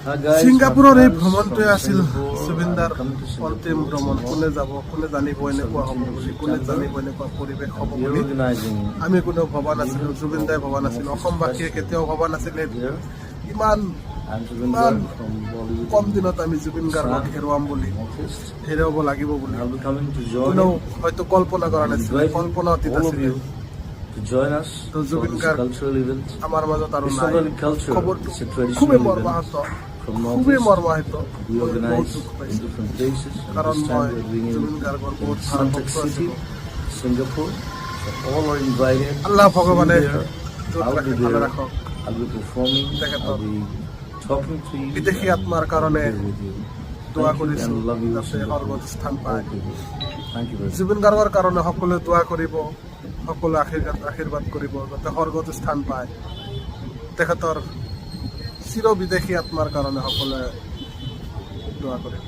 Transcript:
ছিংগাপুৰৰ এই ভ্ৰমণটোৱে আছিল জুবিনদাৰ অন্তিম ভ্ৰমণ। কোনে যাব, কোনে জানিব এনেকুৱা হ'ব বুলি, কোনে জানিব এনেকুৱা পৰিৱেশ হ'ব বুলি আমি কোনেও ভবা নাছিলোঁ, জুবিনদাই ভবা নাছিল, অসমবাসীয়ে কেতিয়াও ভবা নাছিলে ইমান ইমান কম দিনত আমি জুবিন গাৰ্গক হেৰুৱাম বুলি, হেৰুৱাব লাগিব বুলি কোনেও হয়তো কল্পনা কৰা নাছিল, কল্পনা অতীত আছিলে। তো জুবিন গাৰ্গ আমাৰ মাজত আৰু নাই। খবৰটো খুবেই মৰ্মাহত, খুবেই মৰ্মাহত। বহুত দুখ পাইছোঁ, কাৰণ মই জুবিন গাৰ্গৰ বহুত ভাল ভক্ত আছিলোঁ। আল্লাহ ভগৱানে য'ত ৰাখে ভালে ৰাখক। তেখেতৰ বিদেশী আত্মাৰ কাৰণে দোৱা কৰিছোঁ যাতে স্বৰ্গত স্থান পায়। জুবিন গাৰ্গৰ কাৰণে সকলোৱে দোৱা কৰিব, সকলোৱে আশীৰ্বাদ কৰিব যাতে স্বৰ্গত স্থান পায়। তেখেতৰ চিৰ বিদেশী আত্মাৰ কাৰণে সকলোৱে দোৱা কৰিব।